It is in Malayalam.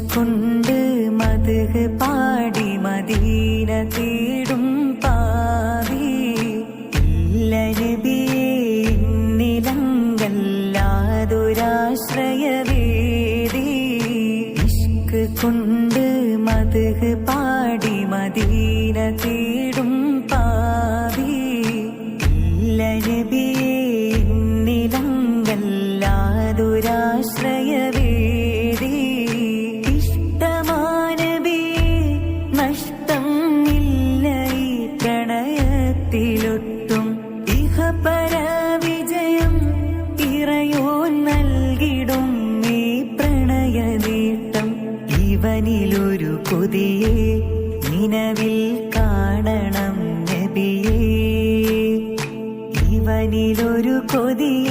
കൊണ്ട് മദ്ഹ് പാടി മദീന തേടും പാവി ഇല്ല നബിയേ എന്നിലങ്കല്ലാതൊരാശ്രയവേദി ഇഷ്ക് കൊണ്ട് മദ്ഹ് പാടി മദീന തേടും പാവി ഇല്ല നബിയേ എന്നിലങ്കല്ലാതൊരാശ്രയവേദി പരവിജയം ഇറയോൻ നൽകിടും ഈ പ്രണയനീട്ടം ഇവനിലൊരു കൊതിയെ നിലവിൽ കാണണം നബിയേ ഇവനിലൊരു കൊതിയെ